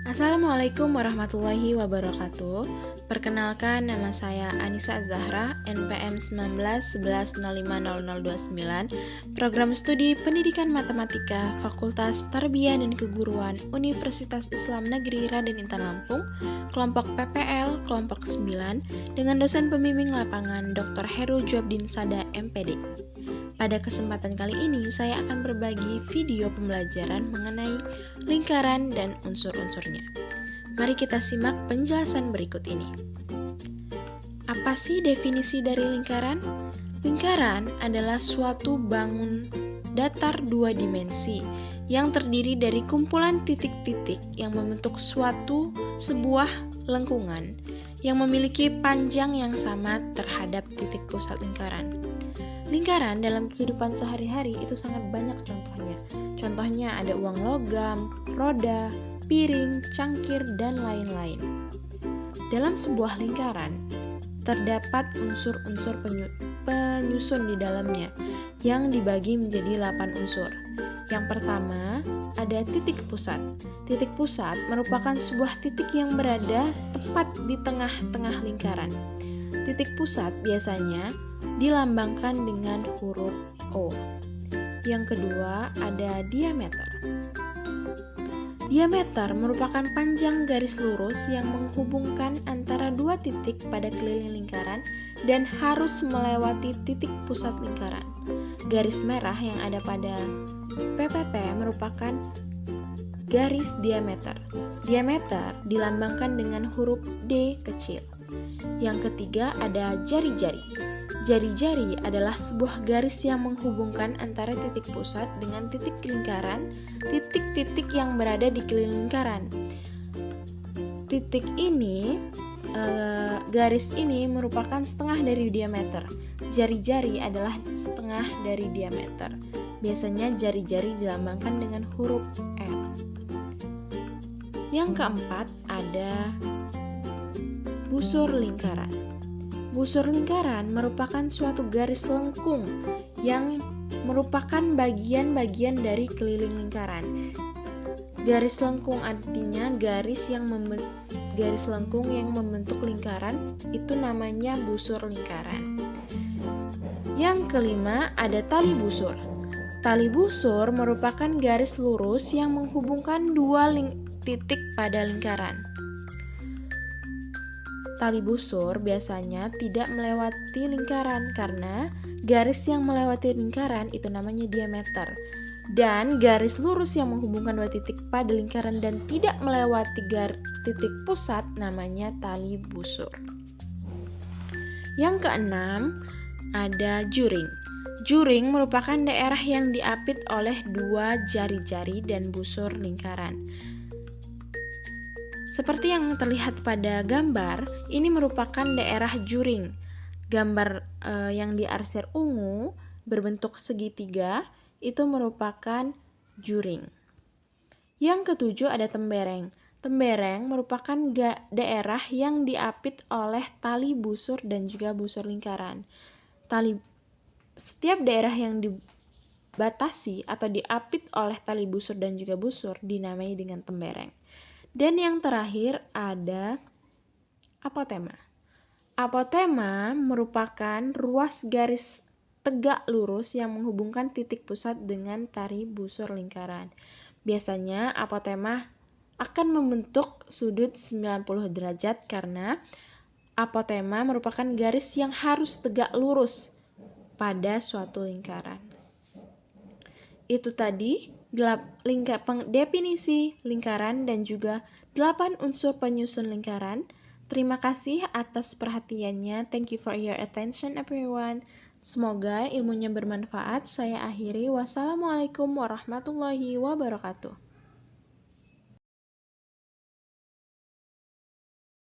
Assalamualaikum warahmatullahi wabarakatuh. Perkenalkan, nama saya Anissa Zahra, NPM 1911050029, Program Studi Pendidikan Matematika, Fakultas Tarbiyah dan Keguruan, Universitas Islam Negeri Raden Intan Lampung, kelompok PPL, kelompok 9, dengan dosen pembimbing lapangan Dr. Heru Jobdin Sada, MPD. Pada kesempatan kali ini, saya akan berbagi video pembelajaran mengenai lingkaran dan unsur-unsurnya. Mari kita simak penjelasan berikut ini. Apa sih definisi dari lingkaran? Lingkaran adalah suatu bangun datar dua dimensi yang terdiri dari kumpulan titik-titik yang membentuk sebuah lengkungan yang memiliki panjang yang sama terhadap titik pusat lingkaran. Lingkaran dalam kehidupan sehari-hari itu sangat banyak contohnya. Contohnya ada uang logam, roda, piring, cangkir, dan lain-lain. Dalam sebuah lingkaran, terdapat unsur-unsur penyusun di dalamnya yang dibagi menjadi 8 unsur. Yang pertama, ada titik pusat. Titik pusat merupakan sebuah titik yang berada tepat di tengah-tengah lingkaran. Titik pusat biasanya dilambangkan dengan huruf O. Yang kedua, ada diameter. Diameter merupakan panjang garis lurus yang menghubungkan antara dua titik pada keliling lingkaran dan harus melewati titik pusat lingkaran. Garis merah yang ada pada PPT merupakan garis diameter. Diameter dilambangkan dengan huruf D kecil. Yang ketiga, ada jari-jari. Jari-jari adalah sebuah garis yang menghubungkan antara titik pusat dengan titik lingkaran, titik-titik yang berada di keliling lingkaran. Garis ini merupakan setengah dari diameter. Jari-jari adalah setengah dari diameter. Biasanya jari-jari dilambangkan dengan huruf R. Yang keempat, ada busur lingkaran. Busur lingkaran merupakan suatu garis lengkung yang merupakan bagian-bagian dari keliling lingkaran. Garis lengkung artinya garis lengkung yang membentuk lingkaran, itu namanya busur lingkaran. Yang kelima, ada tali busur. Tali busur merupakan garis lurus yang menghubungkan dua titik pada lingkaran. Tali busur biasanya tidak melewati lingkaran karena garis yang melewati lingkaran itu namanya diameter. Dan garis lurus yang menghubungkan dua titik pada lingkaran dan tidak melewati titik pusat namanya tali busur. Yang keenam, ada juring. Juring merupakan daerah yang diapit oleh dua jari-jari dan busur lingkaran. Seperti yang terlihat pada gambar, ini merupakan daerah juring. Gambar yang diarsir ungu berbentuk segitiga itu merupakan juring. Yang ketujuh, ada tembereng. Tembereng merupakan daerah yang diapit oleh tali busur dan juga busur lingkaran. Setiap daerah yang dibatasi atau diapit oleh tali busur dan juga busur dinamai dengan tembereng. Dan yang terakhir ada apotema. Apotema merupakan ruas garis tegak lurus yang menghubungkan titik pusat dengan tali busur lingkaran. Biasanya apotema akan membentuk sudut 90 derajat karena apotema merupakan garis yang harus tegak lurus pada suatu lingkaran. Itu tadi definisi lingkaran dan juga 8 unsur penyusun lingkaran. Terima kasih atas perhatiannya. Thank you for your attention everyone. Semoga ilmunya bermanfaat. Saya akhiri. Wassalamualaikum warahmatullahi wabarakatuh.